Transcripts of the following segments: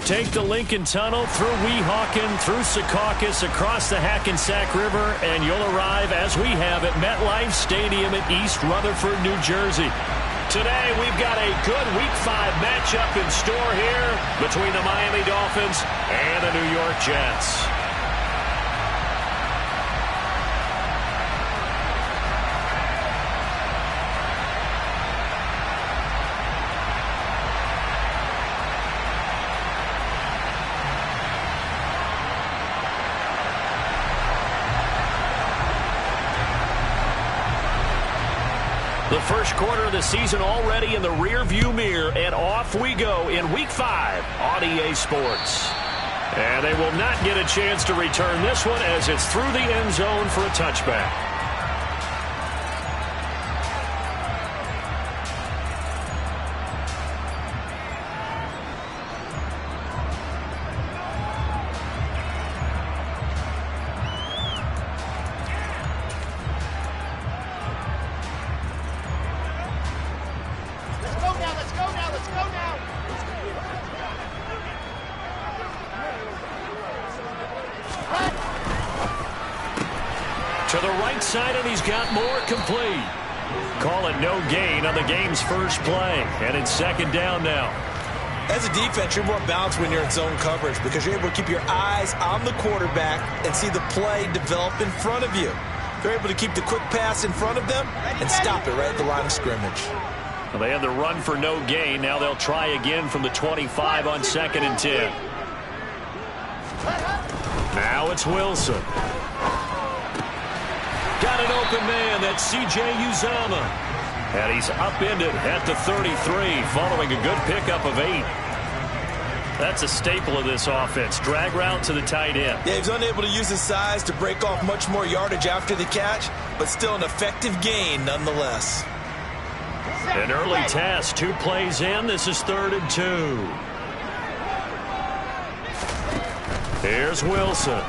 Take the Lincoln Tunnel through Weehawken, through Secaucus, across the Hackensack River, and you'll arrive, as we have, at MetLife Stadium in East Rutherford, New Jersey. Today, we've got a good Week 5 matchup in store here between the Miami Dolphins and the New York Jets. The first quarter of the season already in the rearview mirror, and off we go in Week 5 on EA Sports. And they will not get a chance to return this one as it's through the end zone for a touchback. To the right side, and he's got more complete. Call it no gain on the game's first play, and it's second down now. As a defense, you're more balanced when you're in zone coverage because you're able to keep your eyes on the quarterback and see the play develop in front of you. You're able to keep the quick pass in front of them and stop it right at the line of scrimmage. Well, they had the run for no gain. Now they'll try again from the 25 on 2nd and 10. Now it's Wilson. Got an open man. That's C.J. Uzama. And he's upended at the 33 following a good pickup of 8. That's a staple of this offense. Drag route to the tight end. Yeah, he's unable to use his size to break off much more yardage after the catch, but still an effective gain nonetheless. An early test. 2 plays in. This is 3rd and 2. Here's Wilson.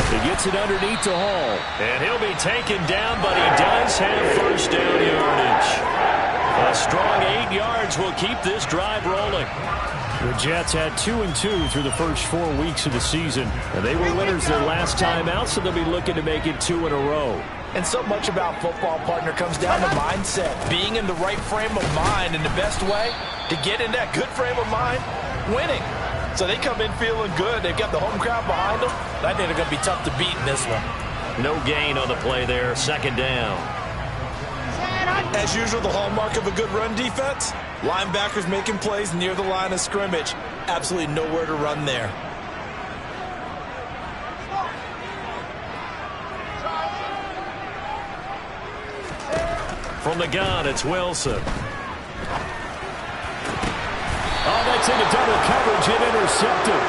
He gets it underneath to Hall. And he'll be taken down, but he does have first down yardage. A strong 8 yards will keep this drive rolling. The Jets had 2 and 2 through the first 4 weeks of the season. And they were winners their last time out, so they'll be looking to make it 2 in a row. And so much about football, partner, comes down to mindset. Being in the right frame of mind, and the best way to get in that good frame of mind, winning. So they come in feeling good. They've got the home crowd behind them. I think they're going to be tough to beat in this one. No gain on the play there. 2nd down. As usual, the hallmark of a good run defense, linebackers making plays near the line of scrimmage. Absolutely nowhere to run there. From the gun, it's Wilson. Oh, that's into double coverage and intercepted.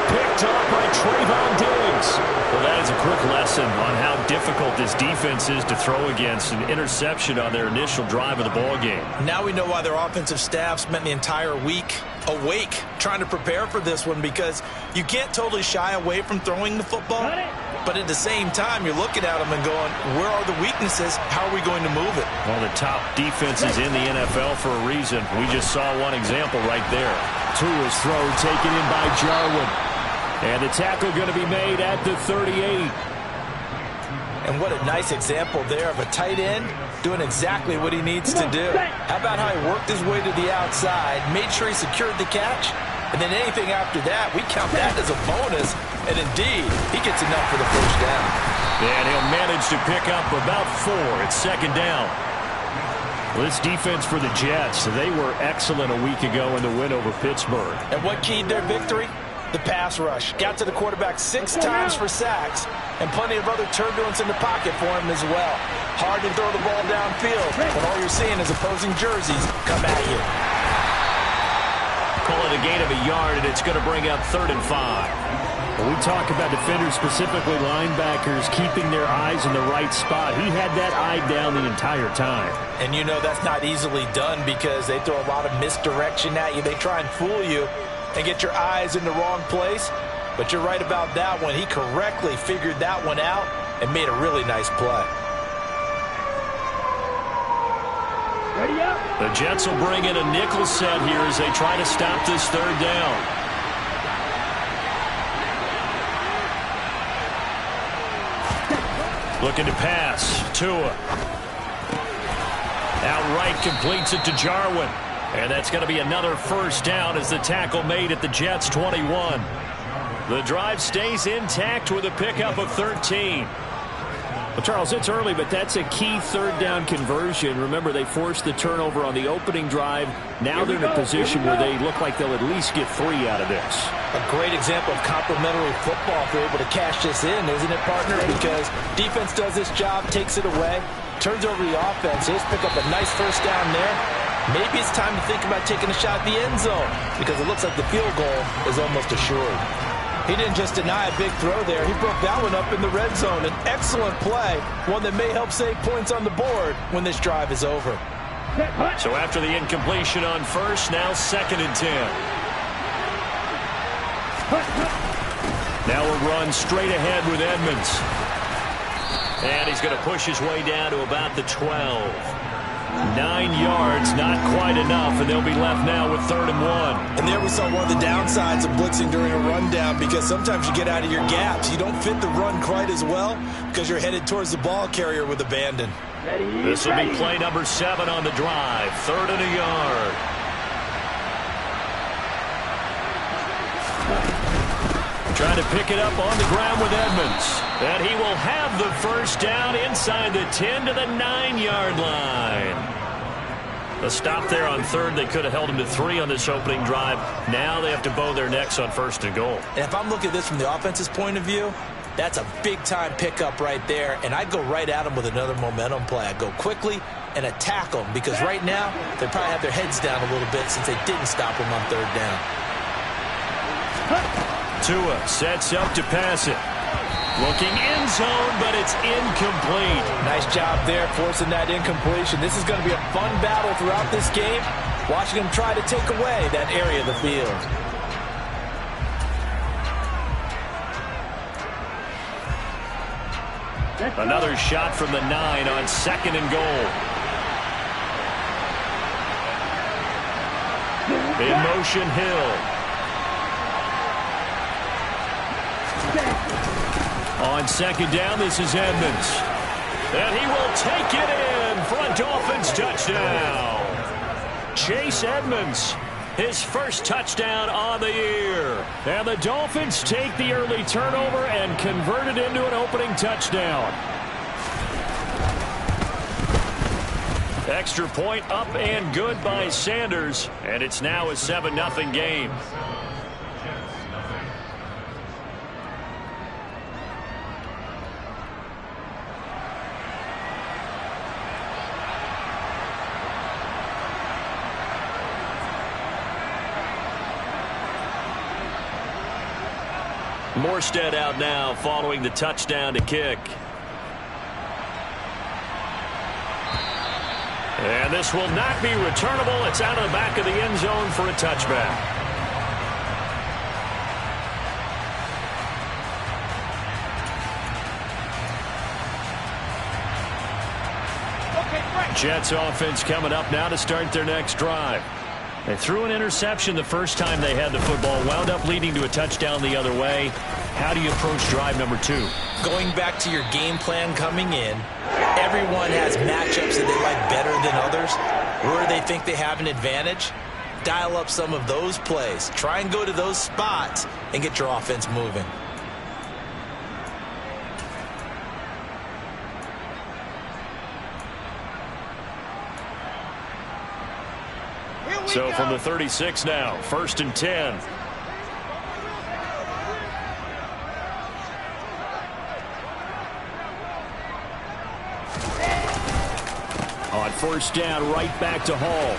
Picked off by Trayvon Diggs. Well, that is a quick lesson on how difficult this defense is to throw against. An interception on their initial drive of the ball game. Now we know why their offensive staff spent the entire week awake trying to prepare for this one, because you can't totally shy away from throwing the football. But at the same time, you're looking at them and going, where are the weaknesses? How are we going to move it? Well, the top defenses in the NFL for a reason. We just saw one example right there. Tua's throw taken in by Jarwin. And the tackle going to be made at the 38. And what a nice example there of a tight end doing exactly what he needs to do. How about how he worked his way to the outside, made sure he secured the catch, and then anything after that, we count that as a bonus. And indeed, he gets enough for the first down. And he'll manage to pick up about 4. It's 2nd down. Well, this defense for the Jets, they were excellent a week ago in the win over Pittsburgh. And what keyed their victory? The pass rush. Got to the quarterback 6 times for sacks, and plenty of other turbulence in the pocket for him as well. Hard to throw the ball downfield when all you're seeing is opposing jerseys come at you. Call it a gain of a yard, and it's going to bring up 3rd and 5. When we talk about defenders, specifically linebackers, keeping their eyes in the right spot, he had that eye down the entire time. And you know that's not easily done because they throw a lot of misdirection at you. They try and fool you and get your eyes in the wrong place. But you're right about that one. He correctly figured that one out and made a really nice play. Ready up. The Jets will bring in a nickel set here as they try to stop this third down. Looking to pass. Tua. Outright completes it to Jarwin. And that's going to be another first down as the tackle made at the Jets' 21. The drive stays intact with a pickup of 13. Well, Charles, it's early, but that's a key third down conversion. Remember, they forced the turnover on the opening drive. Now they're in a position where they look like they'll at least get 3 out of this. A great example of complementary football if they're able to cash this in, isn't it, partner? Because defense does this job, takes it away, turns over the offense. They just pick up a nice first down there. Maybe it's time to think about taking a shot at the end zone because it looks like the field goal is almost assured. He didn't just deny a big throw there. He broke that one up in the red zone. An excellent play, one that may help save points on the board when this drive is over. So after the incompletion on first, now 2nd and 10. Now a run straight ahead with Edmonds. And he's going to push his way down to about the 12. 9 yards, not quite enough, and they'll be left now with 3rd and 1. And there we saw one of the downsides of blitzing during a rundown because sometimes you get out of your gaps. You don't fit the run quite as well because you're headed towards the ball carrier with abandon. This will be play number 7 on the drive. 3rd and a yard. Trying to pick it up on the ground with Edmonds. And he will have the first down inside the 10 to the 9-yard line. A stop there on 3rd. They could have held him to 3 on this opening drive. Now they have to bow their necks on 1st and goal. And if I'm looking at this from the offense's point of view, that's a big-time pickup right there. And I'd go right at him with another momentum play. I'd go quickly and attack them because right now they probably have their heads down a little bit since they didn't stop him on 3rd down. Tua sets up to pass it. Looking end zone, but it's incomplete. Nice job there forcing that incompletion. This is going to be a fun battle throughout this game. Watching them try to take away that area of the field. Another shot from the 9 on 2nd and goal. In motion, Hill. On 2nd down, this is Edmonds. And he will take it in for a Dolphins touchdown. Chase Edmonds, his first touchdown on the year. And the Dolphins take the early turnover and convert it into an opening touchdown. Extra point up and good by Sanders. And it's now a 7-0 game. Morstead out now following the touchdown to kick. And this will not be returnable. It's out of the back of the end zone for a touchback. Jets offense coming up now to start their next drive. They threw an interception the first time they had the football, wound up leading to a touchdown the other way. How do you approach drive number 2? Going back to your game plan coming in, everyone has matchups that they like better than others. Where they think they have an advantage, dial up some of those plays. Try and go to those spots and get your offense moving. So from the 36 now, 1st and 10. On 1st down, right back to Hall.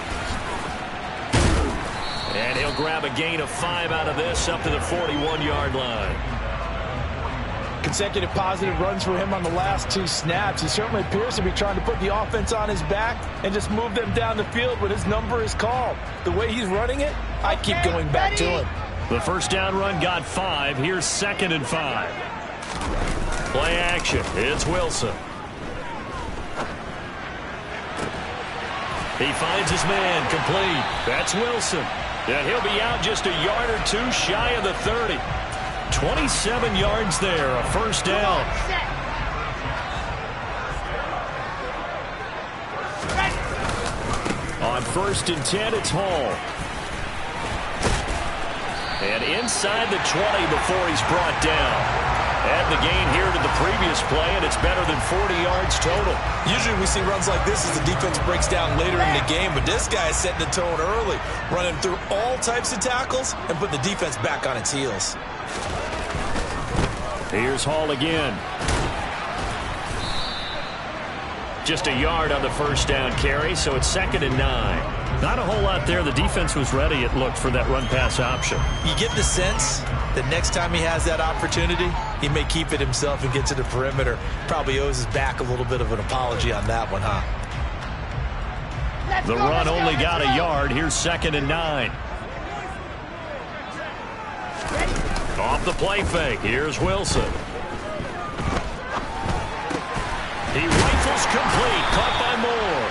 And he'll grab a gain of 5 out of this up to the 41-yard line. Consecutive positive runs for him on the last 2 snaps. He certainly appears to be trying to put the offense on his back and just move them down the field when his number is called. The way he's running it, I keep going back to him. The 1st down run got 5. Here's 2nd and 5. Play action. It's Wilson. He finds his man, complete. That's Wilson. And he'll be out just a yard or two shy of the 30. 27 yards there, a first down. On 1st and 10, it's Hall. And inside the 20 before he's brought down. Add the gain here to the previous play, and it's better than 40 yards total. Usually we see runs like this as the defense breaks down later in the game, but this guy is setting the tone early, running through all types of tackles and put the defense back on its heels. Here's Hall again. Just a yard on the first down carry, so it's 2nd and 9. Not a whole lot there. The defense was ready, it looked, for that run-pass option. You get the sense that next time he has that opportunity, he may keep it himself and get to the perimeter. Probably owes his back a little bit of an apology on that one, huh? The run only got a yard. Here's 2nd and 9. Off the play fake. Here's Wilson. He rifles complete. Caught by Moore.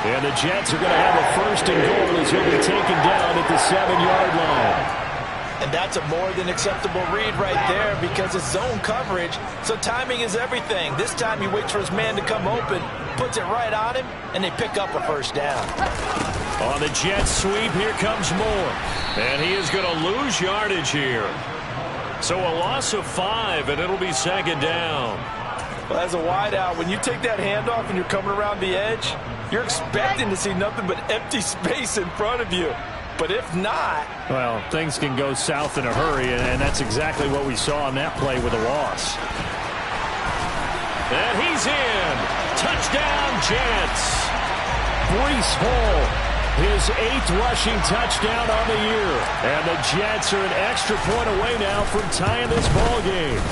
And the Jets are going to have a 1st and goal as he'll be taken down at the 7-yard line. And that's a more than acceptable read right there because it's zone coverage, so timing is everything. This time he waits for his man to come open, puts it right on him, and they pick up a first down. On the Jets sweep, here comes Moore. And he is going to lose yardage here. So a loss of 5, and it'll be 2nd down. Well, as a wideout, when you take that handoff and you're coming around the edge, you're expecting to see nothing but empty space in front of you. But if not... Well, things can go south in a hurry, and that's exactly what we saw on that play with a loss. And he's in. Touchdown, Jets. Breece Hall, his 8th rushing touchdown on the year. And the Jets are an extra point away now from tying this ball game.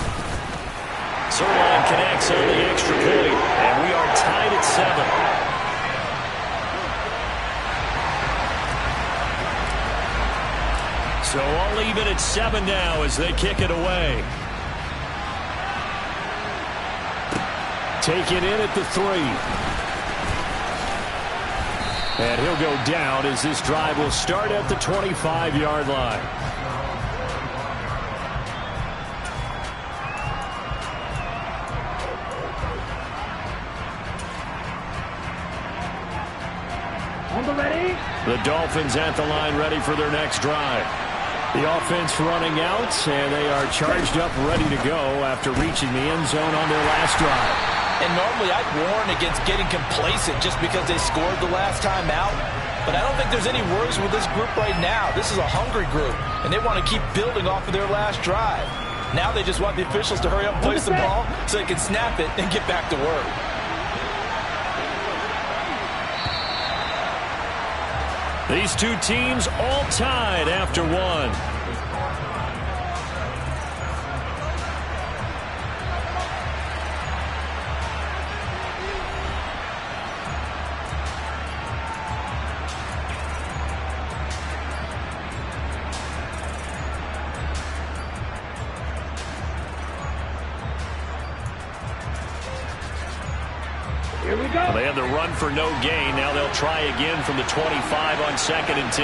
Sirline connects on the extra point, and we are tied at 7. So all even at 7 now as they kick it away. Take it in at the 3. And he'll go down as this drive will start at the 25-yard line. The Dolphins at the line ready for their next drive. The offense running out, and they are charged up, ready to go after reaching the end zone on their last drive. And normally I'd warn against getting complacent just because they scored the last time out. But I don't think there's any worries with this group right now. This is a hungry group, and they want to keep building off of their last drive. Now they just want the officials to hurry up and place the ball so they can snap it and get back to work. These two teams all tied after 1. Here we go. They had the run for no gain. Now they'll try again from the 25 on 2nd and 10.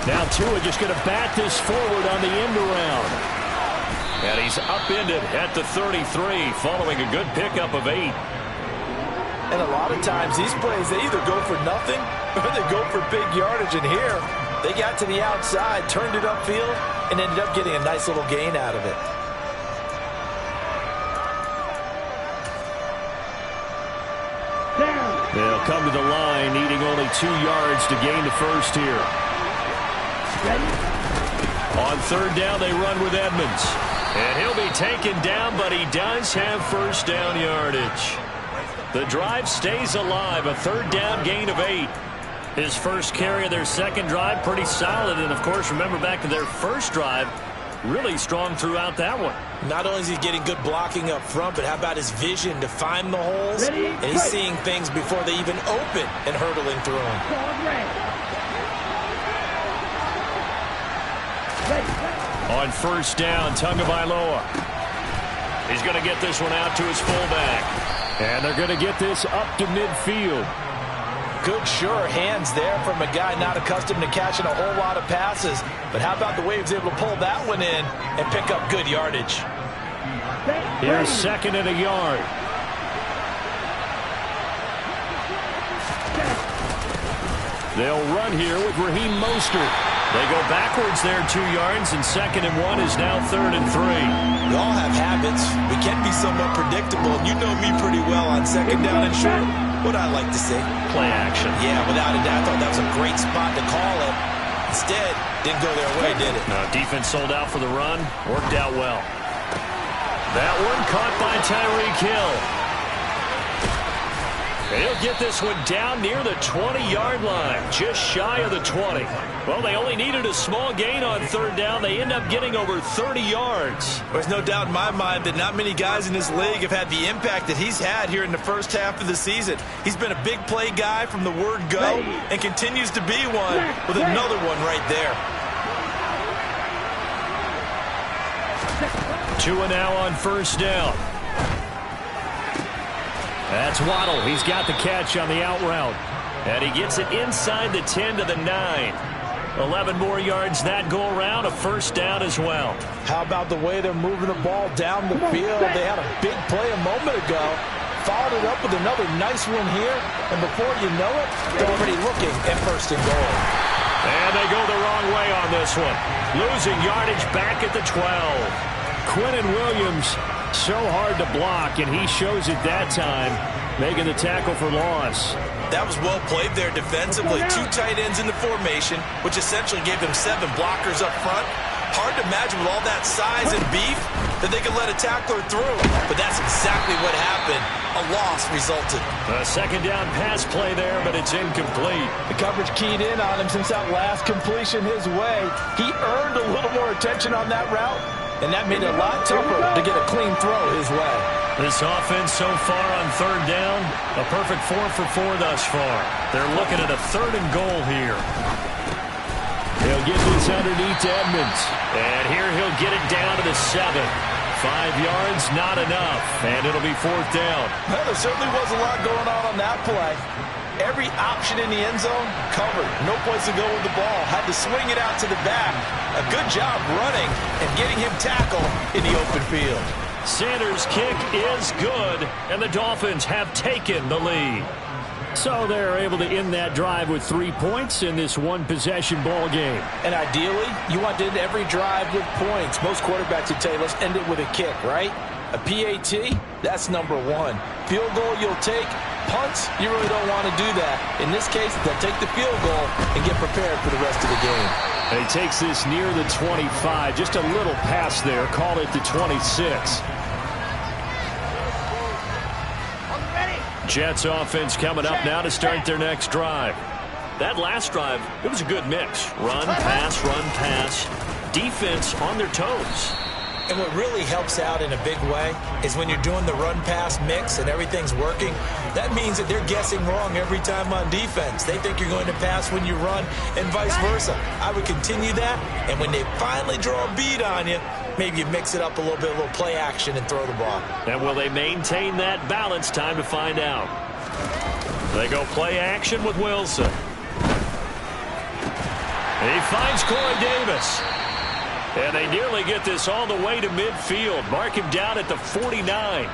Now Tua just going to bat this forward on the end around. And he's upended at the 33 following a good pickup of 8. And a lot of times these plays, they either go for nothing or they go for big yardage. And here, they got to the outside, turned it upfield, and ended up getting a nice little gain out of it. They'll come to the line, needing only 2 yards to gain the first here. On 3rd down, they run with Edmonds. And he'll be taken down, but he does have first down yardage. The drive stays alive, a 3rd down gain of 8. His first carry of their second drive, pretty solid. And, of course, remember back to their first drive, really strong throughout that one. Not only is he getting good blocking up front, but how about his vision to find the holes? And he's seeing things before they even open and hurdling through them. On 1st down, Tagovailoa. He's going to get this one out to his fullback. And they're going to get this up to midfield. Good, sure hands there from a guy not accustomed to catching a whole lot of passes. But how about the way he was able to pull that one in and pick up good yardage? Here's second and a yard. They'll run here with Raheem Mostert. They go backwards there 2 yards, and 2nd and 1 is now 3rd and 3. We all have habits. We can be somewhat predictable. You know me pretty well on 2nd down and short. What I like to see. Play action. Yeah, without a doubt. I thought that was a great spot to call it. Instead, didn't go their way, did it? No, defense sold out for the run. Worked out well. That one caught by Tyreek Hill. He'll get this one down near the 20-yard line, just shy of the 20. Well, they only needed a small gain on 3rd down. They end up getting over 30 yards. There's no doubt in my mind that not many guys in this league have had the impact that he's had here in the first half of the season. He's been a big play guy from the word go and continues to be one with another one right there. 2 now on 1st down. That's Waddle. He's got the catch on the out route. And he gets it inside the 10 to the 9. 11 more yards that go around. A 1st down as well. How about the way they're moving the ball down the field? They had a big play a moment ago. Followed it up with another nice one here. And before you know it, they're already looking at 1st and goal. And they go the wrong way on this one. Losing yardage back at the 12. Quinnen Williams, so hard to block, and he shows it that time, making the tackle for loss. That was well played there defensively. 2 tight ends in the formation, which essentially gave them 7 blockers up front. Hard to imagine with all that size and beef that they could let a tackler through. But that's exactly what happened. A loss resulted. A 2nd down pass play there, but it's incomplete. The coverage keyed in on him since that last completion his way. He earned a little more attention on that route, and that made it a lot tougher to get a clean throw his way. This offense so far on 3rd down, a perfect 4 for 4 thus far. They're looking at a 3rd and goal here. He'll get this underneath to Edmonds. And here he'll get it down to the 7. 5 yards, not enough. And it'll be 4th down. Well, there certainly was a lot going on that play. Every option in the end zone covered. No place to go with the ball. Had to swing it out to the back. A good job running and getting him tackled in the open field. Sanders' kick is good, and the Dolphins have taken the lead. So they're able to end that drive with 3 points in this one-possession ball game. And ideally, you want to end every drive with points. Most quarterbacks would tell you, let's end it with a kick, right? A PAT, that's number 1. Field goal you'll take. Punts, you really don't want to do that. In this case, they'll take the field goal and get prepared for the rest of the game. And he takes this near the 25. Just a little pass there. Call it the 26. Jets offense coming up now to start their next drive. That last drive, it was a good mix. Run, pass. Defense on their toes. And what really helps out in a big way is when you're doing the run-pass mix and everything's working, that means that they're guessing wrong every time on defense. They think you're going to pass when you run and vice versa. I would continue that, and when they finally draw a bead on you, maybe you mix it up a little bit, a little play action, and throw the ball. And will they maintain that balance? Time to find out. They go play action with Wilson. He finds Corey Davis. And they nearly get this all the way to midfield. Mark him down at the 49.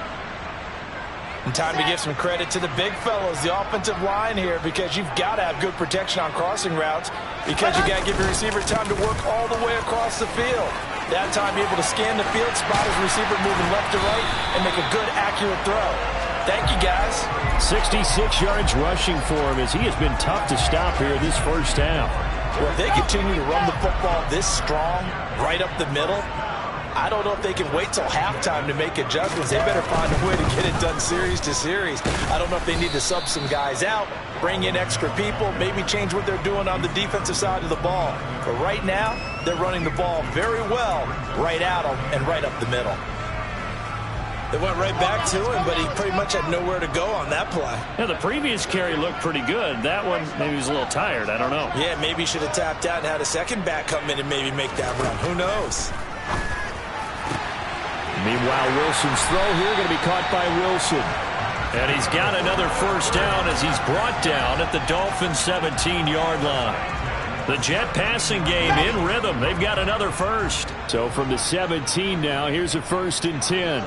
And time to give some credit to the big fellows, the offensive line here, because you've got to have good protection on crossing routes, because you got to give your receiver time to work all the way across the field. That time, be able to scan the field, spot his receiver moving left to right, and make a good, accurate throw. Thank you, guys. 66 yards rushing for him as he has been tough to stop here this first half. Well, if they continue to run the football this strong, right up the middle, I don't know if they can wait till halftime to make adjustments. They better find a way to get it done series to series. I don't know if they need to sub some guys out, bring in extra people, maybe change what they're doing on the defensive side of the ball. But right now, they're running the ball very well right at them and right up the middle. They went right back to him, but he pretty much had nowhere to go on that play. Yeah, the previous carry looked pretty good. That one, maybe he was a little tired. I don't know. Yeah, maybe he should have tapped out and had a second back come in and maybe make that run. Who knows? Meanwhile, Wilson's throw here going to be caught by Wilson. And he's got another first down as he's brought down at the Dolphins' 17-yard line. The Jet passing game in rhythm. They've got another first. So from the 17 now, here's a 1st and 10.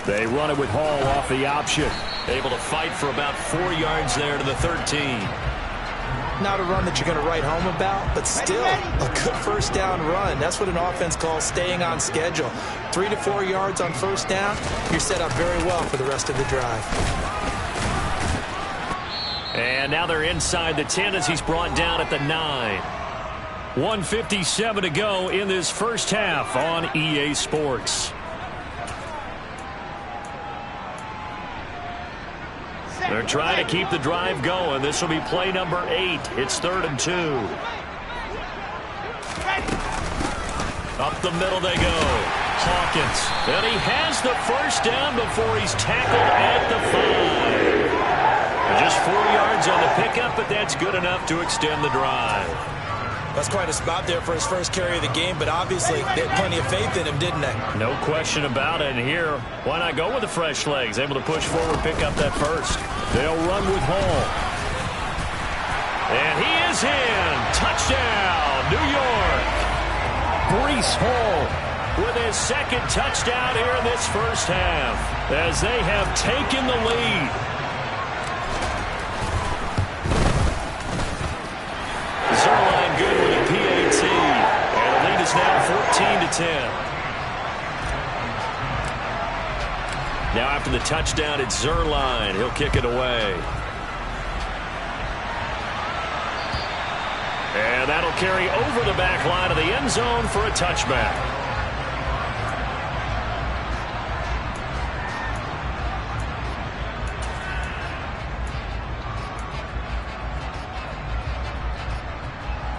They run it with Hall off the option. Able to fight for about 4 yards there to the 13. Not a run that you're going to write home about, but still a good first down run. That's what an offense calls staying on schedule. 3 to 4 yards on first down, you're set up very well for the rest of the drive. And now they're inside the 10 as he's brought down at the 9. 1:57 to go in this first half on EA Sports. They're trying to keep the drive going. This will be play number 8. It's 3rd and 2. Up the middle they go. Hawkins. And he has the first down before he's tackled at the 5. Just 4 yards on the pickup, but that's good enough to extend the drive. That's quite a spot there for his first carry of the game, but obviously they had plenty of faith in him, didn't they? No question about it. And here, why not go with the fresh legs? Able to push forward, pick up that first. They'll run with Hall. And he is in. Touchdown, New York. Breece Hall with his 2nd touchdown here in this first half as they have taken the lead. Zerline good with a PAT. And the lead is now 14-10. Now after the touchdown, it's Zerline. He'll kick it away. And that'll carry over the back line of the end zone for a touchback.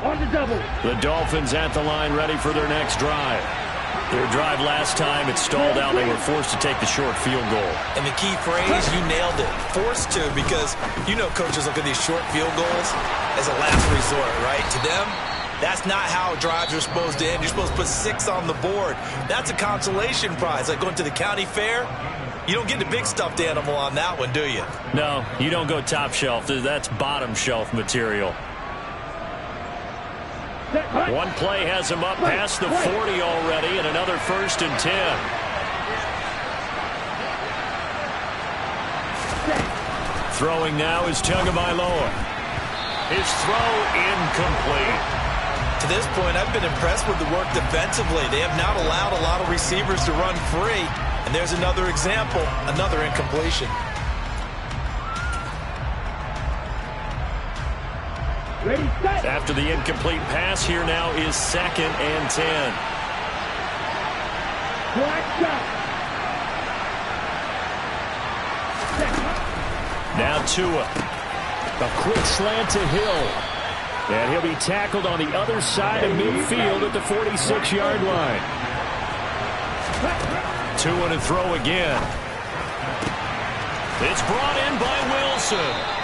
On the double. The Dolphins at the line ready for their next drive. Their drive last time, it stalled out. They were forced to take the short field goal. And the key phrase, you nailed it. Forced to, because you know coaches look at these short field goals as a last resort, right? To them, that's not how drives are supposed to end. You're supposed to put 6 on the board. That's a consolation prize. Like going to the county fair, you don't get the big stuffed animal on that one, do you? No, you don't go top shelf. That's bottom shelf material. One play has him up past the 40 already, and another 1st and 10. Throwing now is Tagovailoa. His throw incomplete. To this point, I've been impressed with the work defensively. They have not allowed a lot of receivers to run free. And there's another example, another incompletion. Ready, set. After the incomplete pass, here now is 2nd and 10. Black shot. Now Tua. A quick slant to Hill. And he'll be tackled on the other side of midfield at the 46-yard line. Tua to throw again. It's brought in by Wilson.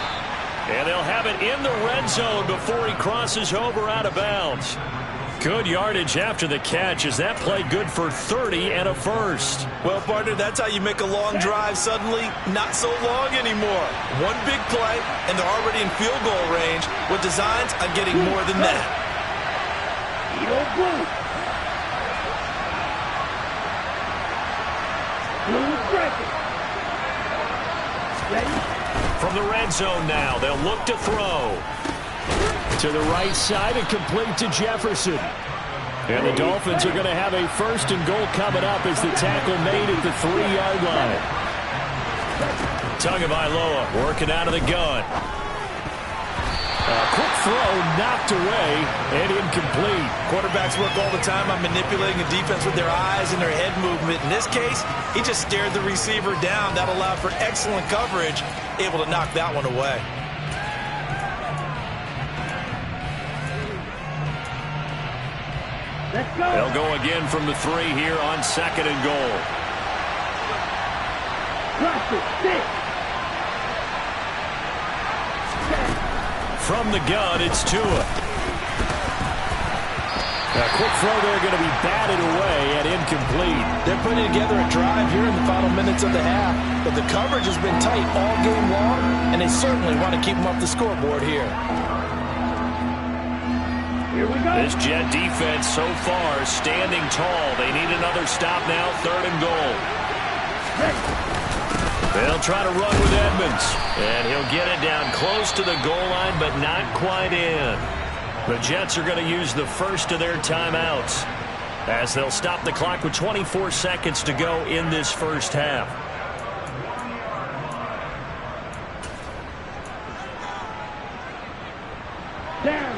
And they'll have it in the red zone before he crosses over out of bounds. Good yardage after the catch. Is that play good for 30 and a first? Well, partner, that's how you make a long drive suddenly not so long anymore. One big play, and they're already in field goal range with designs on getting more than that. From the red zone now, they'll look to throw. To the right side and complete to Jefferson. And the Dolphins are going to have a 1st and goal coming up as the tackle made at the 3-yard line. Tagovailoa working out of the gun. A quick throw knocked away and incomplete. Quarterbacks work all the time on manipulating the defense with their eyes and their head movement. In this case, he just stared the receiver down. That allowed for excellent coverage, able to knock that one away. Let's go. They'll go again from the 3 here on 2nd and goal. From the gun, it's Tua. A quick throw there going to be batted away and incomplete. They're putting together a drive here in the final minutes of the half, but the coverage has been tight all game long, and they certainly want to keep them off the scoreboard here. Here we go. This Jet defense so far standing tall. They need another stop now, 3rd and goal. They'll try to run with Edmonds, and he'll get it down close to the goal line, but not quite in. The Jets are going to use the first of their timeouts as they'll stop the clock with 24 seconds to go in this first half. Down.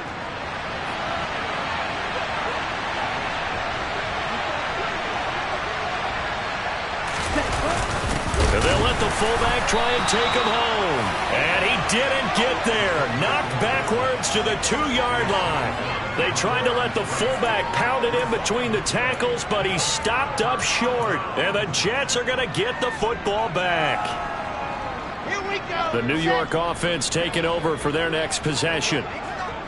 And they'll let the fullback try and take him home. And he didn't get there. Knocked backwards to the 2-yard line. They tried to let the fullback pound it in between the tackles, but he stopped up short. And the Jets are going to get the football back. Here we go. The New York offense taking over for their next possession.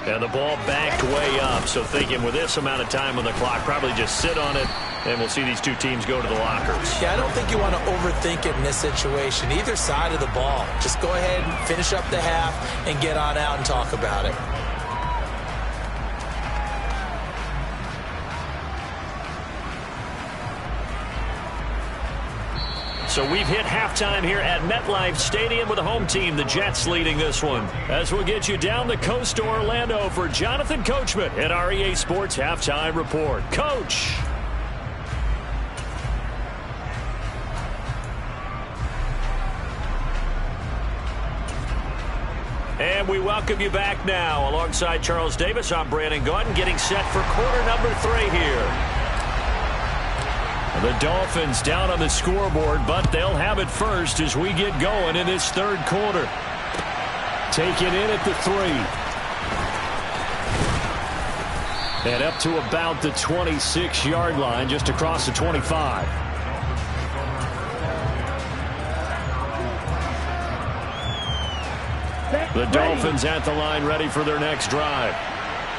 And the ball backed way up. So thinking with this amount of time on the clock, probably just sit on it. And we'll see these two teams go to the lockers. Yeah, I don't think you want to overthink it in this situation. Either side of the ball. Just go ahead and finish up the half and get on out and talk about it. So we've hit halftime here at MetLife Stadium with the home team, the Jets, leading this one. As we'll get you down the coast to Orlando for Jonathan Coachman at our EA Sports Halftime Report. Coach. And we welcome you back now. Alongside Charles Davis, I'm Brandon Gaudin, getting set for quarter number 3 here. The Dolphins down on the scoreboard, but they'll have it first as we get going in this 3rd quarter. Taken in at the 3. And up to about the 26-yard line, just across the 25. The Dolphins at the line, ready for their next drive.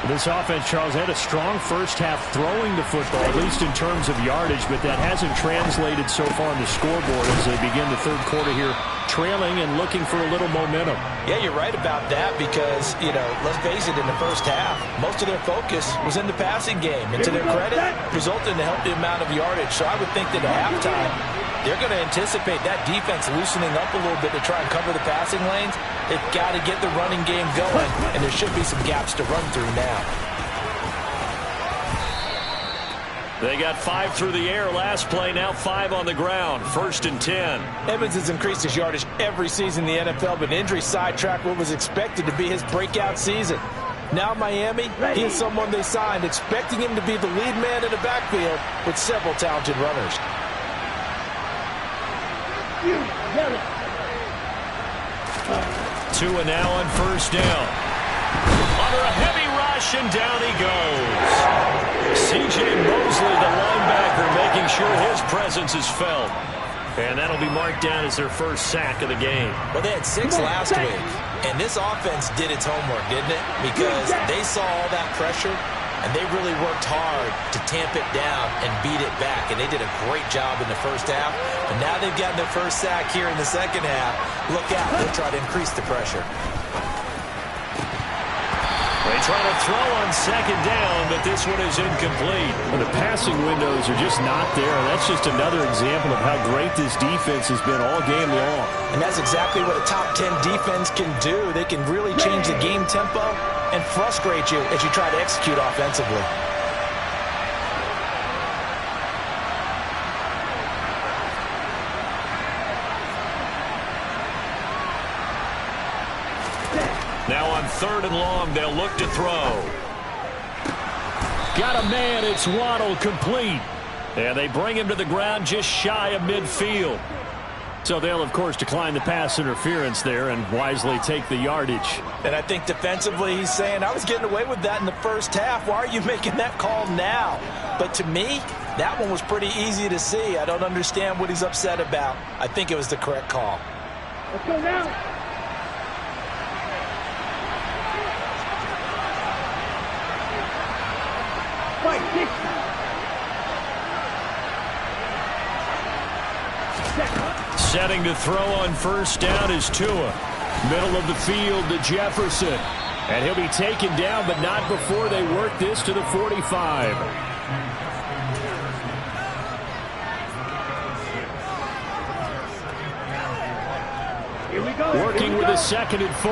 This offense, Charles, had a strong first half throwing the football, at least in terms of yardage, but that hasn't translated so far on the scoreboard as they begin the 3rd quarter here, trailing and looking for a little momentum. Yeah, you're right about that because, let's face it, in the first half, most of their focus was in the passing game. And to their credit, resulted in a healthy amount of yardage. So I would think that at halftime, they're going to anticipate that defense loosening up a little bit to try and cover the passing lanes. They've got to get the running game going, and there should be some gaps to run through now. They got 5 through the air last play, now 5 on the ground. 1st and 10. Evans has increased his yardage every season in the NFL, but injury sidetracked what was expected to be his breakout season. Now Miami, he is someone they signed, expecting him to be the lead man in the backfield with several talented runners. Tua now on 1st down. Under a heavy rush, and down he goes. C.J. Mosley, the linebacker, making sure his presence is felt. And that'll be marked down as their first sack of the game. Well, they had 6 last week, and this offense did its homework, didn't it? Because they saw all that pressure, and they really worked hard to tamp it down and beat it back. And they did a great job in the first half. But now they've gotten their first sack here in the second half. Look out. They'll try to increase the pressure. They try to throw on 2nd down, but this one is incomplete. Well, the passing windows are just not there. That's just another example of how great this defense has been all game long. And that's exactly what a top 10 defense can do. They can really change the game tempo and frustrate you as you try to execute offensively. Now on 3rd and long, they'll look to throw. Got a man, it's Waddle, complete. And they bring him to the ground just shy of midfield. So they'll, of course, decline the pass interference there and wisely take the yardage. And I think defensively he's saying, I was getting away with that in the first half. Why are you making that call now? But to me, that one was pretty easy to see. I don't understand what he's upset about. I think it was the correct call. Let's go now. Fight. Setting to throw on first down is Tua. Middle of the field to Jefferson. And he'll be taken down, but not before they work this to the 45. Here we go. Working with a 2nd and 4.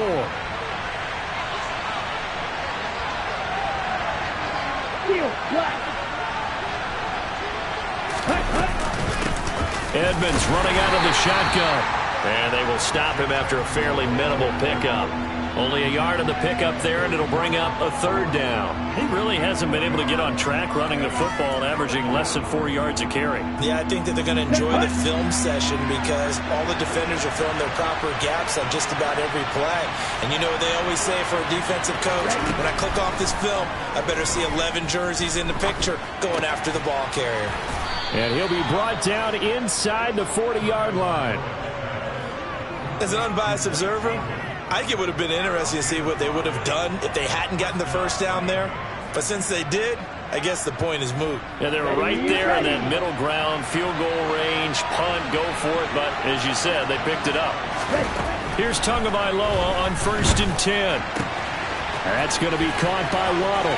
Field, flat. Edmonds running out of the shotgun. And they will stop him after a fairly minimal pickup. Only a yard on the pickup there, and it'll bring up a 3rd down. He really hasn't been able to get on track running the football and averaging less than 4 yards a carry. Yeah, I think that they're going to enjoy the film session because all the defenders are filling their proper gaps on just about every play. And you know what they always say for a defensive coach? When I click off this film, I better see 11 jerseys in the picture going after the ball carrier. And he'll be brought down inside the 40-yard line. As an unbiased observer, I think it would have been interesting to see what they would have done if they hadn't gotten the first down there. But since they did, I guess the point is moot. Yeah, they were right there in that middle ground, field goal range, punt, go for it. But as you said, they picked it up. Here's Tagovailoa on 1st and 10. That's going to be caught by Waddle.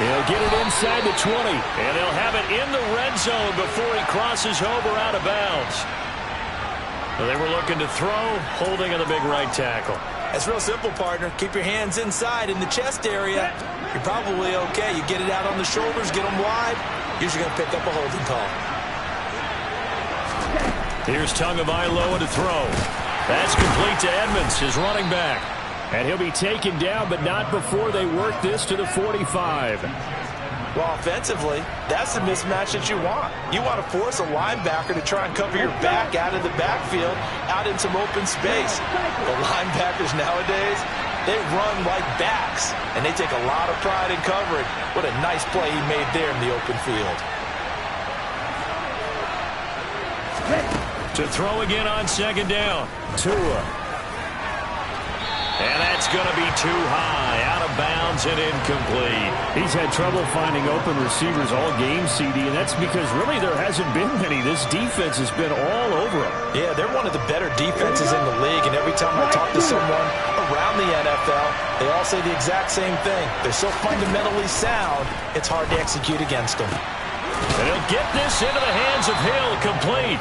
He'll get it inside the 20, and he'll have it in the red zone before he crosses over out of bounds. So they were looking to throw, holding on the big right tackle. It's real simple, partner. Keep your hands inside in the chest area. You're probably okay. You get it out on the shoulders, get them wide. Usually going to pick up a holding call. Here's Tagovailoa to throw. That's complete to Edmonds, his running back. And he'll be taken down, but not before they work this to the 45. Well, offensively, that's the mismatch that you want. You want to force a linebacker to try and cover your back out of the backfield, out in some open space. The linebackers nowadays, they run like backs, and they take a lot of pride in covering. What a nice play he made there in the open field. To throw again on 2nd down. Tua. And that's going to be too high, out of bounds and incomplete. He's had trouble finding open receivers all game, CD, and that's because really there hasn't been many. This defense has been all over him. Yeah, they're one of the better defenses in the league, and every time I talk to someone around the NFL, they all say the exact same thing. They're so fundamentally sound, it's hard to execute against them. And he'll get this into the hands of Hill, complete.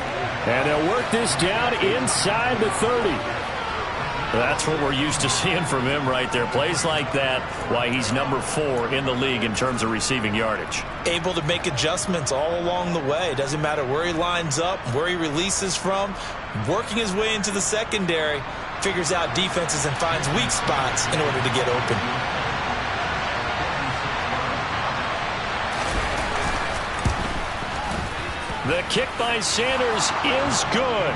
And they'll work this down inside the 30. That's what we're used to seeing from him right there. Plays like that, why he's number 4 in the league in terms of receiving yardage. Able to make adjustments all along the way. Doesn't matter where he lines up, where he releases from. Working his way into the secondary, figures out defenses and finds weak spots in order to get open. The kick by Sanders is good.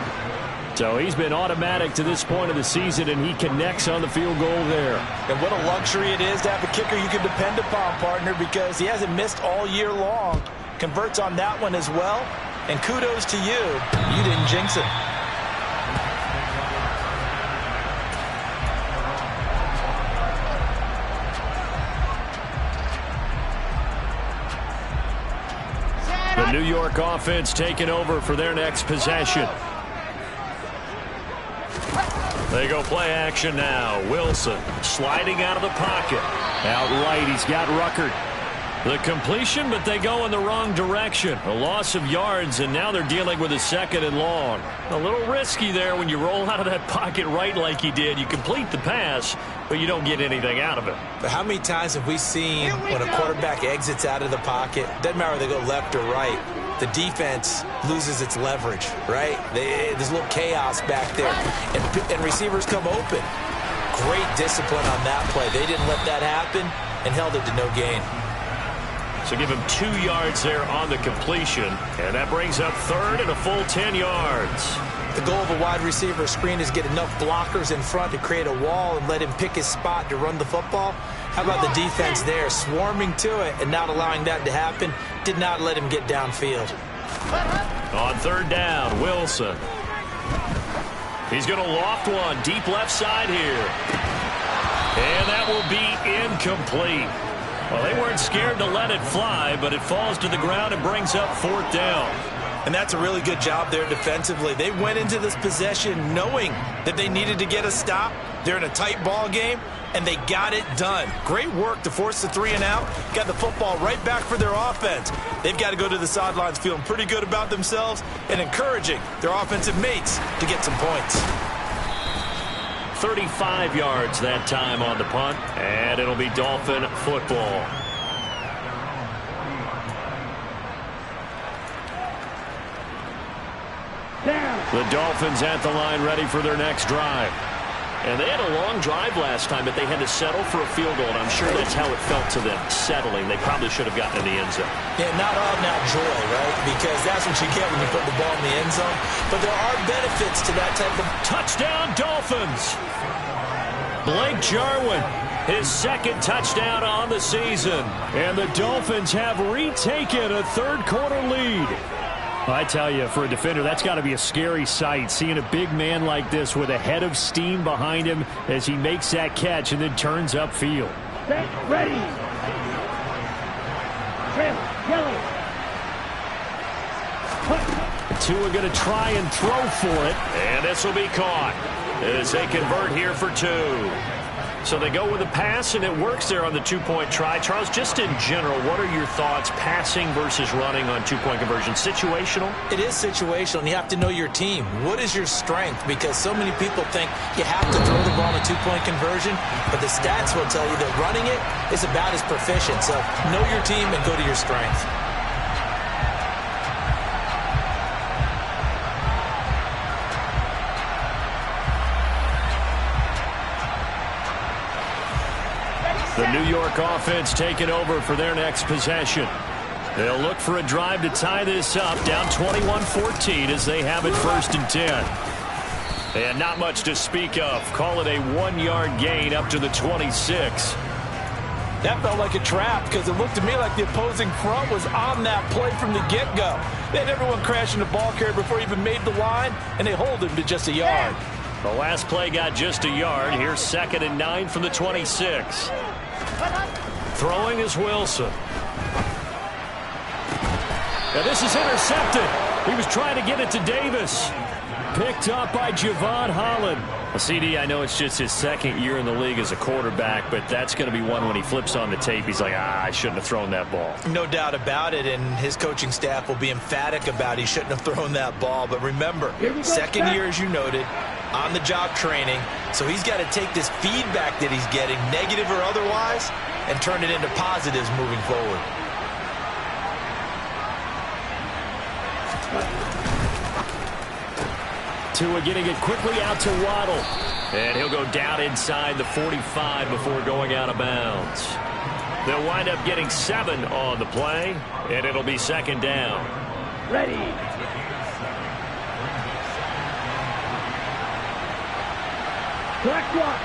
So he's been automatic to this point of the season, and he connects on the field goal there. And what a luxury it is to have a kicker you can depend upon, partner, because he hasn't missed all year long. Converts on that one as well. And kudos to you. You didn't jinx it. The New York offense taking over for their next possession. They go play action now. Wilson sliding out of the pocket. Out right, he's got Ruckert. The completion, but they go in the wrong direction. A loss of yards, and now they're dealing with a 2nd and long. A little risky there when you roll out of that pocket right like he did. You complete the pass, but you don't get anything out of it. But how many times have we seen when a quarterback exits out of the pocket, doesn't matter whether they go left or right, the defense loses its leverage, right? There's a little chaos back there, and receivers come open. Great discipline on that play. They didn't let that happen and held it to no gain. So give him 2 yards there on the completion, and that brings up 3rd and a full 10 yards. The goal of a wide receiver screen is get enough blockers in front to create a wall and let him pick his spot to run the football. How about the defense there, swarming to it and not allowing that to happen? Did not let him get downfield. On 3rd down, Wilson. He's going to loft one deep left side here. And that will be incomplete. Well, they weren't scared to let it fly, but it falls to the ground and brings up 4th down. And that's a really good job there defensively. They went into this possession knowing that they needed to get a stop. They're in a tight ball game, and they got it done. Great work to force the 3 and out. Got the football right back for their offense. They've got to go to the sidelines feeling pretty good about themselves and encouraging their offensive mates to get some points. 35 yards that time on the punt, and it'll be Dolphin football. The Dolphins at the line ready for their next drive. And they had a long drive last time, but they had to settle for a field goal, and I'm sure that's how it felt to them, settling. They probably should have gotten in the end zone. Yeah, not all now joy, right? Because that's what you get when you put the ball in the end zone. But there are benefits to that type of... Touchdown, Dolphins! Blake Jarwin, his second touchdown on the season. And the Dolphins have retaken a third-quarter lead. I tell you, for a defender, that's got to be a scary sight, seeing a big man like this with a head of steam behind him as he makes that catch and then turns upfield. Set, ready. Red, yellow. Tua going to try and throw for it, and this will be caught as they convert here for 2. So they go with a pass, and it works there on the 2-point try. Charles, just in general, what are your thoughts passing versus running on 2-point conversion? Situational? It is situational, and you have to know your team. What is your strength? Because so many people think you have to throw the ball in a 2-point conversion, but the stats will tell you that running it is about as proficient. So know your team and go to your strength. The New York offense taking over for their next possession. They'll look for a drive to tie this up, down 21-14 as they have it 1st and 10. And not much to speak of. Call it a 1-yard gain up to the 26. That felt like a trap because it looked to me like the opposing front was on that play from the get-go. They had everyone crashing the ball carrier before he even made the line, and they hold him to just a yard. The last play got just a yard. Here's 2nd and 9 from the 26. Throwing is Wilson. Now this is intercepted. He was trying to get it to Davis. Picked up by Javon Holland. Well, CD, I know it's just his 2nd year in the league as a quarterback, but that's going to be one when he flips on the tape. He's like, I shouldn't have thrown that ball. No doubt about it, and his coaching staff will be emphatic about he shouldn't have thrown that ball. But remember, 2nd year, as you noted, on-the-job training. So he's got to take this feedback that he's getting, negative or otherwise, and turn it into positives moving forward. Tua getting it quickly out to Waddle. And he'll go down inside the 45 before going out of bounds. They'll wind up getting 7 on the play, and it'll be 2nd down. Ready. Black one.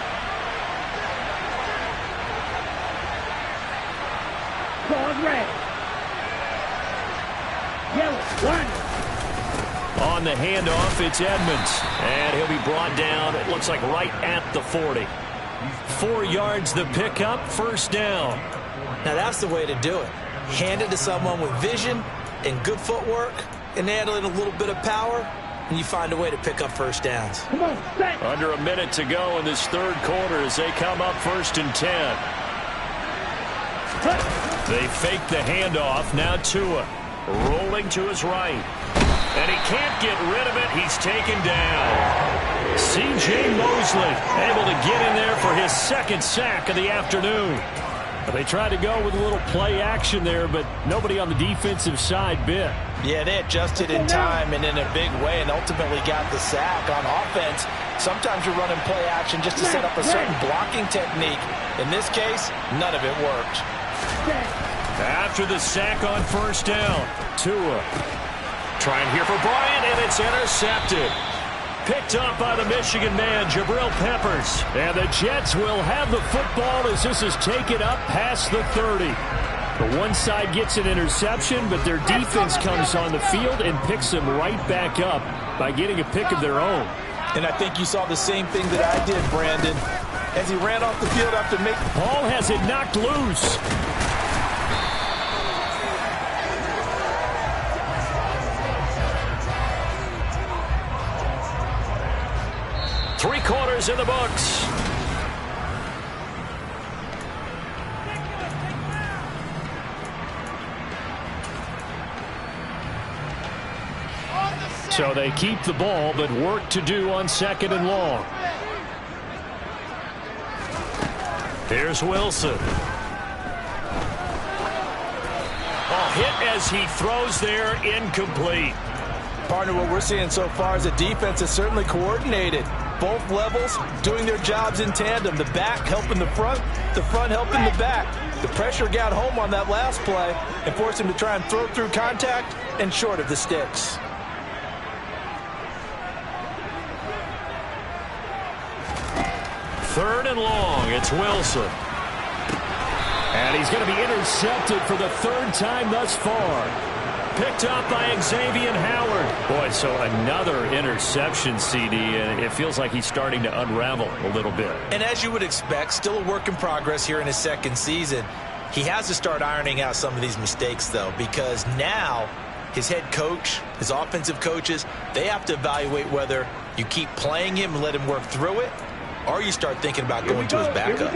Cause red. Yellow, 1. On the handoff, it's Edmonds. And he'll be brought down, it looks like right at the 40. 4 yards the pickup, 1st down. Now that's the way to do it. Hand it to someone with vision and good footwork, and add in a little bit of power, and you find a way to pick up 1st downs. Come on, set. Under a minute to go in this 3rd quarter as they come up 1st and 10. They fake the handoff. Now Tua rolling to his right. And he can't get rid of it. He's taken down. C.J. Mosley able to get in there for his 2nd sack of the afternoon. They tried to go with a little play action there, but nobody on the defensive side bit. Yeah, they adjusted in time and in a big way and ultimately got the sack. On offense, sometimes you're running play action just to set up a certain blocking technique. In this case, none of it worked. After the sack on 1st down, Tua trying here for Bryant, and it's intercepted. Picked up by the Michigan man, Jabril Peppers. And the Jets will have the football as this is taken up past the 30. The one side gets an interception, but their defense comes on the field and picks them right back up by getting a pick of their own. And I think you saw the same thing that I did, Brandon, as he ran off the field after making... Ball has it knocked loose. 3 quarters in the books. So they keep the ball, but work to do on 2nd and long. Here's Wilson. Hit as he throws there, incomplete. Partner, what we're seeing so far is the defense is certainly coordinated. Both levels doing their jobs in tandem. The back helping the front helping the back. The pressure got home on that last play and forced him to try and throw through contact and short of the sticks. Third and long, it's Wilson. And he's going to be intercepted for the 3rd time thus far. Picked up by Xavier Howard. Boy, so another interception, CD, and it feels like he's starting to unravel a little bit. And as you would expect, still a work in progress here in his 2nd season. He has to start ironing out some of these mistakes, though, because now his head coach, his offensive coaches, they have to evaluate whether you keep playing him and let him work through it, or you start thinking about going to his backup.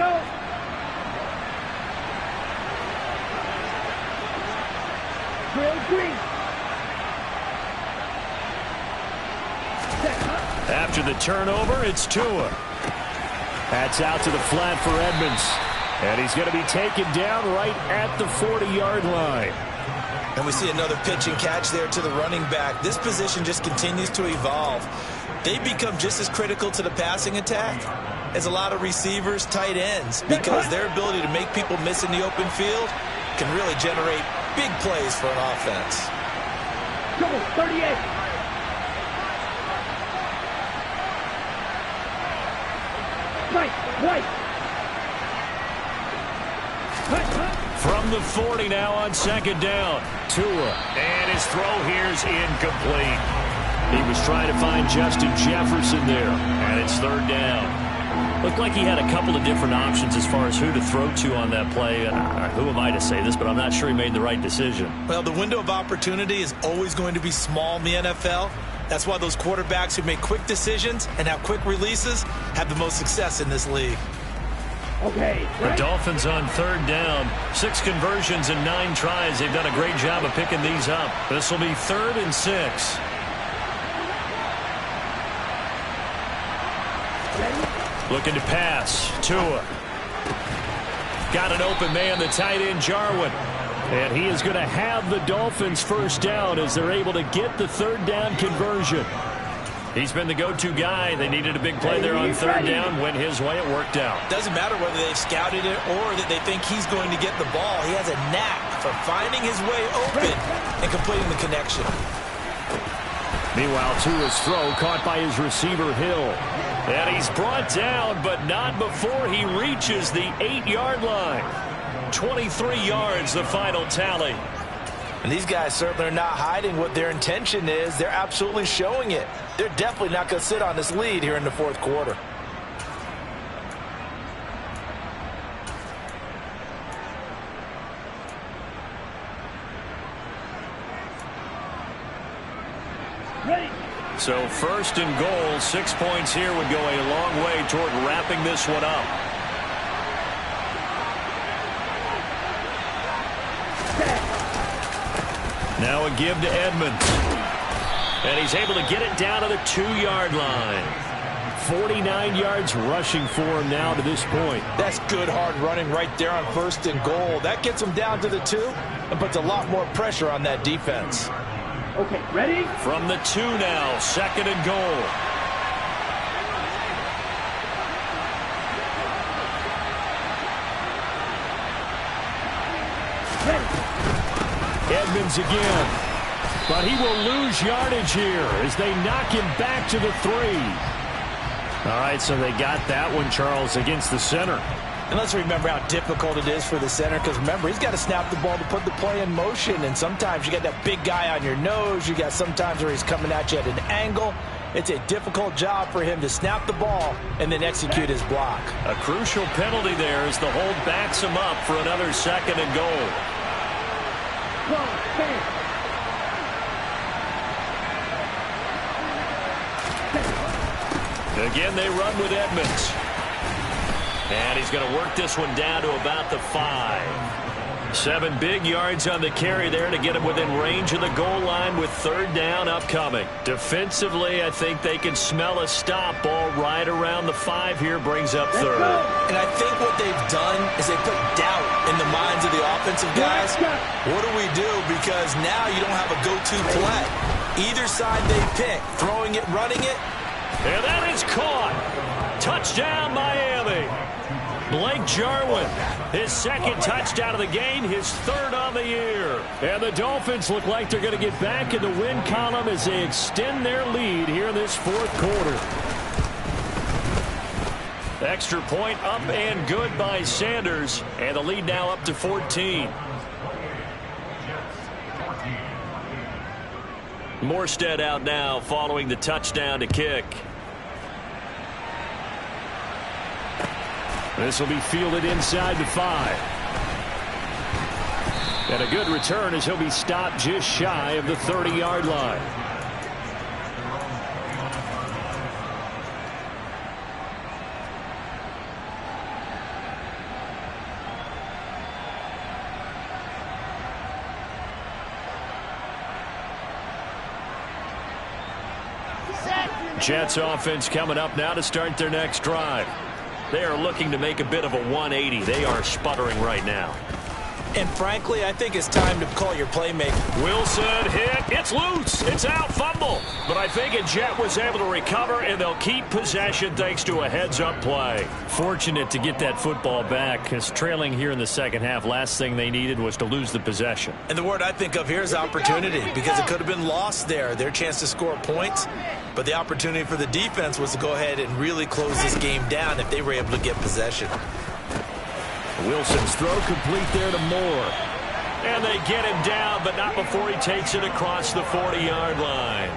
After the turnover, it's Tua. That's out to the flat for Edmonds. And he's going to be taken down right at the 40-yard line. And we see another pitch and catch there to the running back. This position just continues to evolve. They become just as critical to the passing attack as a lot of receivers, tight ends, because their ability to make people miss in the open field can really generate big plays for an offense. 38. Right. From the 40 now on 2nd down. Tua. And his throw here's incomplete. He was trying to find Justin Jefferson there. And it's 3rd down. Looked like he had a couple of different options as far as who to throw to on that play. Who am I to say this, but I'm not sure he made the right decision. Well, the window of opportunity is always going to be small in the NFL. That's why those quarterbacks who make quick decisions and have quick releases have the most success in this league. Okay. The Dolphins on 3rd down. 6 conversions and 9 tries. They've done a great job of picking these up. This will be 3rd and 6. Looking to pass. Tua. Got an open man, the tight end, Jarwin. And he is going to have the Dolphins 1st down as they're able to get the 3rd down conversion. He's been the go-to guy. They needed a big play there on 3rd down. Went his way. It worked out. Doesn't matter whether they've scouted it or that they think he's going to get the ball. He has a knack for finding his way open and completing the connection. Meanwhile, Tua's throw caught by his receiver, Hill. And he's brought down, but not before he reaches the 8-yard line. 23 yards, the final tally. And these guys certainly are not hiding what their intention is. They're absolutely showing it. They're definitely not going to sit on this lead here in the 4th quarter. So 1st and goal, 6 points here would go a long way toward wrapping this one up. Now a give to Edmonds. And he's able to get it down to the 2-yard line. 49 yards rushing for him now to this point. That's good hard running right there on 1st and goal. That gets him down to the 2 and puts a lot more pressure on that defense. Okay, ready? From the 2 now, 2nd and goal. Edmonds again. But he will lose yardage here as they knock him back to the 3. All right, so they got that one, Charles, against the center. And let's remember how difficult it is for the center, because remember, he's got to snap the ball to put the play in motion, and sometimes you got that big guy on your nose. You got sometimes where he's coming at you at an angle. It's a difficult job for him to snap the ball and then execute his block. A crucial penalty there as the hold backs him up for another 2nd and goal. Again, they run with Edmonds. And he's going to work this one down to about the 5. 7 big yards on the carry there to get him within range of the goal line with third down upcoming. Defensively, I think they can smell a stop. Ball right around the 5 here, brings up third. And I think what they've done is they put doubt in the minds of the offensive guys. What do we do? Because now you don't have a go-to play. Either side they pick, throwing it, running it. And that is caught. Touchdown, Miami. Blake Jarwin, his second touchdown of the game, his third on the year. And the Dolphins look like they're going to get back in the win column as they extend their lead here in this fourth quarter. Extra point up and good by Sanders, and the lead now up to 14. Morstead out now following the touchdown to kick. This will be fielded inside the 5. And a good return as he'll be stopped just shy of the 30-yard line. Jets offense coming up now to start their next drive. They are looking to make a bit of a 180. They are sputtering right now. And frankly, I think it's time to call your playmaker. Wilson hit. It's loose. It's out. Fumble. But I think a Jet was able to recover, and they'll keep possession thanks to a heads-up play. Fortunate to get that football back, because trailing here in the second half, last thing they needed was to lose the possession. And the word I think of here is opportunity, because it could have been lost there. Their chance to score points. But the opportunity for the defense was to go ahead and really close this game down if they were able to get possession. Wilson's throw complete there to Moore. And they get him down, but not before he takes it across the 40-yard line.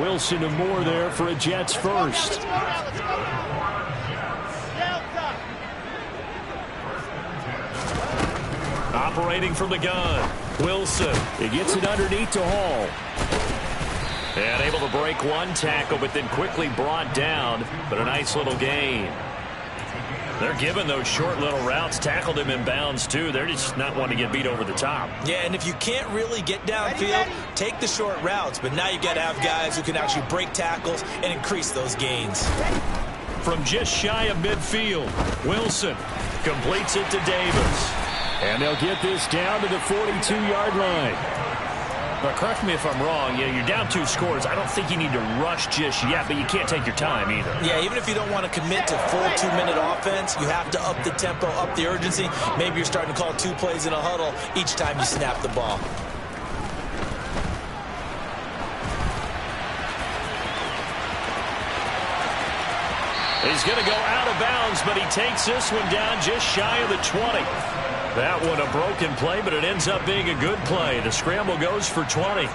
Wilson to Moore there for a Jets first. Operating from the gun. Wilson. He gets it underneath to Hall. And able to break one tackle, but then quickly brought down. But a nice little gain. They're giving those short little routes. Tackled him in bounds, too. They're just not wanting to get beat over the top. Yeah, and if you can't really get downfield, take the short routes. But now you got to have guys who can actually break tackles and increase those gains. From just shy of midfield, Wilson completes it to Davis. And they'll get this down to the 42-yard line. But correct me if I'm wrong, you're down 2 scores. I don't think you need to rush just yet, but you can't take your time either. Yeah, even if you don't want to commit to full 2-minute offense, you have to up the tempo, up the urgency. Maybe you're starting to call 2 plays in a huddle each time you snap the ball. He's going to go out of bounds, but he takes this one down just shy of the 20. That one a broken play, but it ends up being a good play. The scramble goes for 20.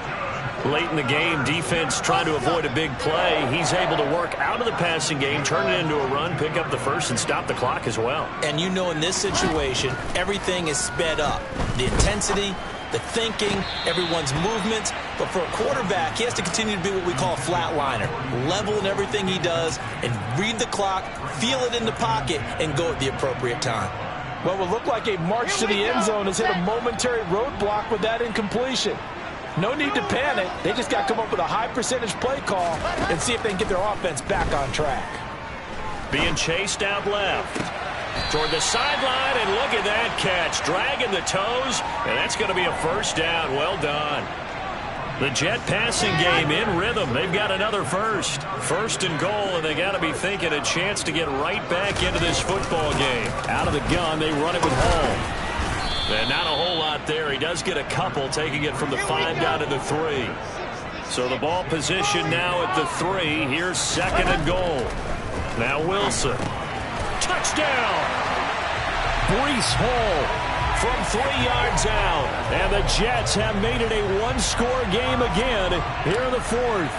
Late in the game, defense trying to avoid a big play. He's able to work out of the passing game, turn it into a run, pick up the first, and stop the clock as well. And you know in this situation, everything is sped up. The intensity, the thinking, everyone's movements. But for a quarterback, he has to continue to be what we call a flatliner. Level in everything he does and read the clock, feel it in the pocket, and go at the appropriate time. Well, it would look like a march to the end zone has hit a momentary roadblock with that incompletion. No need to panic. They just got to come up with a high percentage play call and see if they can get their offense back on track. Being chased out left. Toward the sideline, and look at that catch. Dragging the toes, and that's going to be a first down. Well done. The Jet passing game in rhythm. They've got another first. First and goal, and they got to be thinking a chance to get right back into this football game. Out of the gun, they run it with Hall. And not a whole lot there. He does get a couple, taking it from the 5 down to the 3. So the ball position now at the 3. Here's second and goal. Now Wilson. Touchdown! Breece Hall from 3 yards out. And the Jets have made it a one-score game again here in the 4th.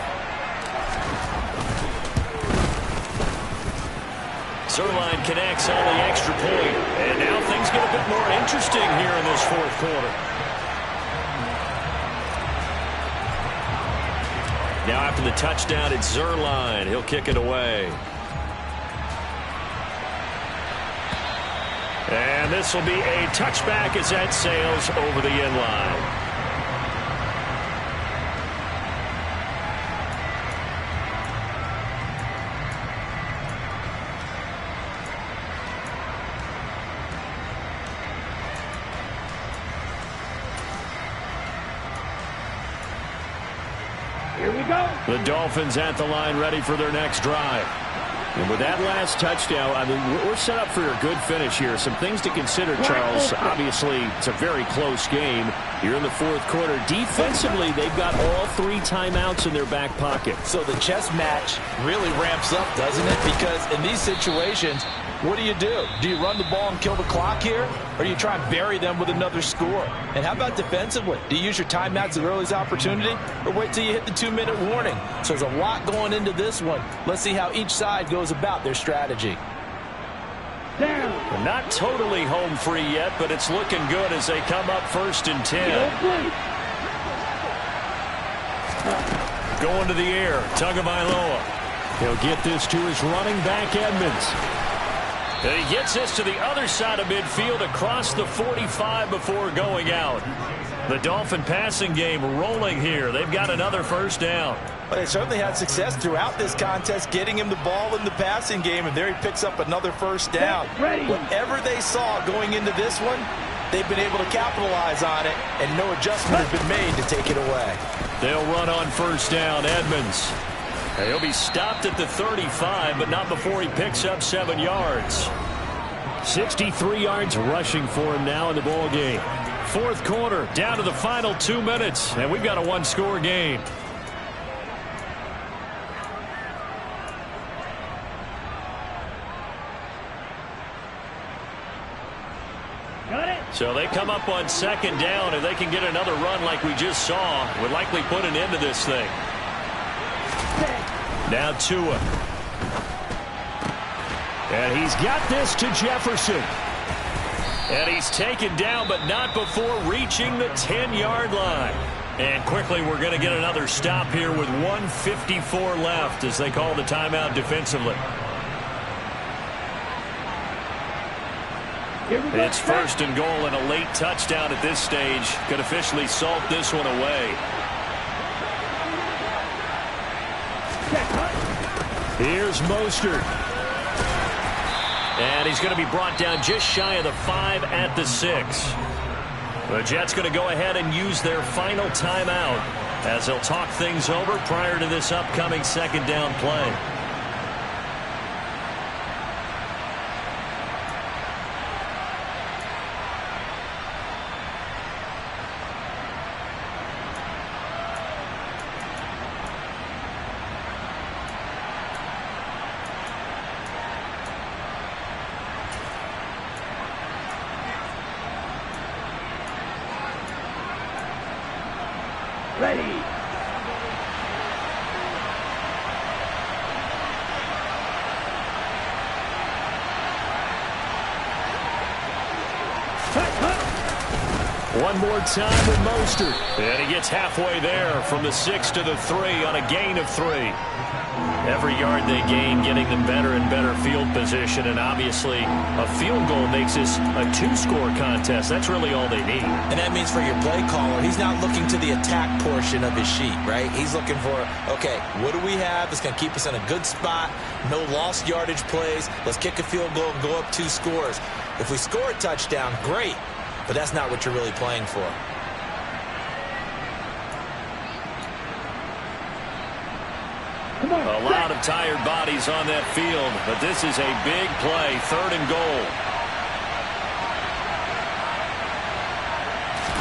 Zerline connects on the extra point. And now things get a bit more interesting here in this 4th quarter. Now after the touchdown, it's Zuerlein. He'll kick it away. And this will be a touchback as that sails over the end line. Here we go. The Dolphins at the line, ready for their next drive. And with that last touchdown, I mean, we're set up for a good finish here. Some things to consider, Charles. Obviously, it's a very close game. You're in the fourth quarter. Defensively, they've got all 3 timeouts in their back pocket. So the chess match really ramps up, doesn't it? Because in these situations, what do? Do you run the ball and kill the clock here? Or do you try and bury them with another score? And how about defensively? Do you use your timeouts at earliest opportunity? Or wait till you hit the 2-minute warning? So there's a lot going into this one. Let's see how each side goes about their strategy. Down. Not totally home free yet, but it's looking good as they come up 1st and 10. Going to the air, Tagovailoa. He'll get this to his running back, Edmonds. And he gets this to the other side of midfield across the 45 before going out. The Dolphin passing game rolling here. They've got another first down. Well, they certainly had success throughout this contest getting him the ball in the passing game, and there he picks up another first down. Whatever they saw going into this one, they've been able to capitalize on it, and no adjustment has been made to take it away. They'll run on first down, Edmonds. He'll be stopped at the 35, but not before he picks up 7 yards. 63 yards rushing for him now in the ball game. Fourth quarter, down to the final 2 minutes, and we've got a 1-score game. Got it. So they come up on 2nd down, and they can get another run like we just saw. Would likely put an end to this thing. Now Tua. And he's got this to Jefferson. And he's taken down, but not before reaching the 10-yard line. And quickly we're going to get another stop here with 1:54 left as they call the timeout defensively. It's 1st and goal and a late touchdown at this stage. Could officially salt this one away. Here's Mostert. And he's going to be brought down just shy of the 5 at the 6. The Jets going to go ahead and use their final timeout as they'll talk things over prior to this upcoming 2nd down play. Ready. One more time with Mostert. And he gets halfway there from the 6 to the 3 on a gain of 3. Every yard they gain getting them better and better field position. And obviously a field goal makes this a 2-score contest. That's really all they need. And that means for your play caller, he's not looking to the attack portion of his sheet, right? He's looking for, okay, what do we have that's going to keep us in a good spot? No lost yardage plays. Let's kick a field goal and go up 2 scores. If we score a touchdown, great. But that's not what you're really playing for. A lot of tired bodies on that field, but this is a big play, 3rd and goal.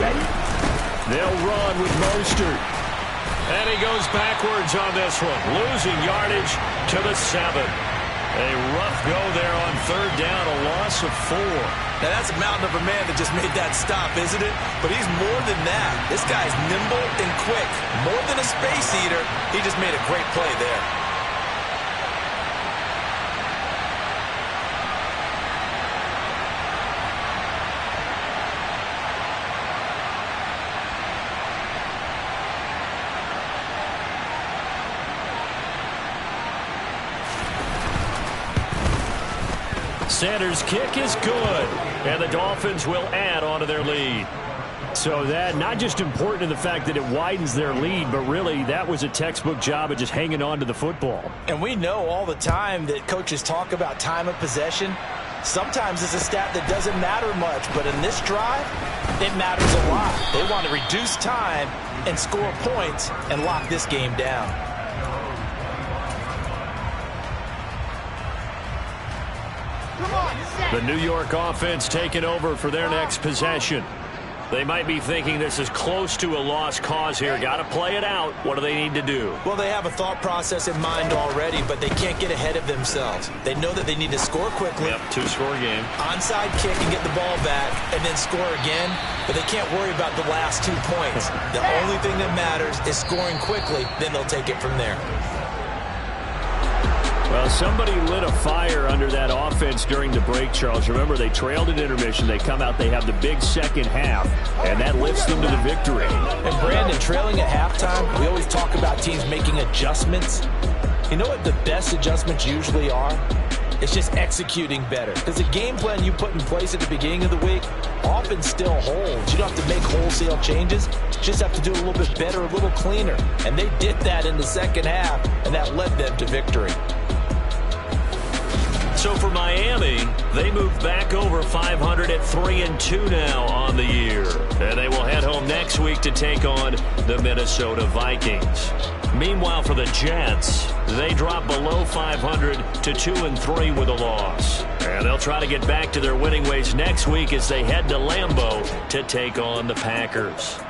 Ready. They'll run with Mostert. And he goes backwards on this one, losing yardage to the 7. A rough go there on 3rd down, a loss of 4. Now, that's a mountain of a man that just made that stop, isn't it? But he's more than that. This guy's nimble and quick. More than a space eater, he just made a great play there. Sanders' kick is good, and the Dolphins will add on to their lead. So that not just important in the fact that it widens their lead, but really that was a textbook job of just hanging on to the football. And we know all the time that coaches talk about time of possession. Sometimes it's a stat that doesn't matter much, but in this drive, it matters a lot. They want to reduce time and score points and lock this game down. The New York offense taking over for their next possession. They might be thinking this is close to a lost cause here. Got to play it out. What do they need to do? Well, they have a thought process in mind already, but they can't get ahead of themselves. They know that they need to score quickly. Yep, two-score game. Onside kick and get the ball back and then score again, but they can't worry about the last 2 points. The only thing that matters is scoring quickly, then they'll take it from there. Well, somebody lit a fire under that offense during the break, Charles. Remember, they trailed at intermission. They come out, they have the big second half, and that lifts them to the victory. And, Brandon, trailing at halftime, we always talk about teams making adjustments. You know what the best adjustments usually are? It's just executing better. Because the game plan you put in place at the beginning of the week often still holds. You don't have to make wholesale changes. You just have to do a little bit better, a little cleaner. And they did that in the second half, and that led them to victory. So for Miami, they move back over 500 at 3-2 now on the year. And they will head home next week to take on the Minnesota Vikings. Meanwhile, for the Jets, they drop below 500 to 2-3 with a loss. And they'll try to get back to their winning ways next week as they head to Lambeau to take on the Packers.